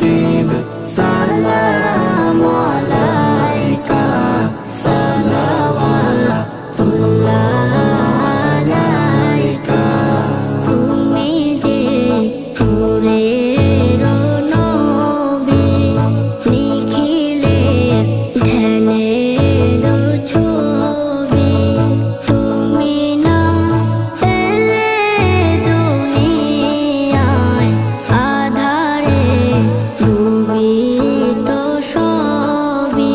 হাবিব সালাম আলাইকা সালাওয়াতুল্লাহ আলাইকা তুমি যে নূরের নবী নিখিলের ধ্যানের ছবি তুমি না এলে দুনিয়ায় আধারে ডুবিত সবই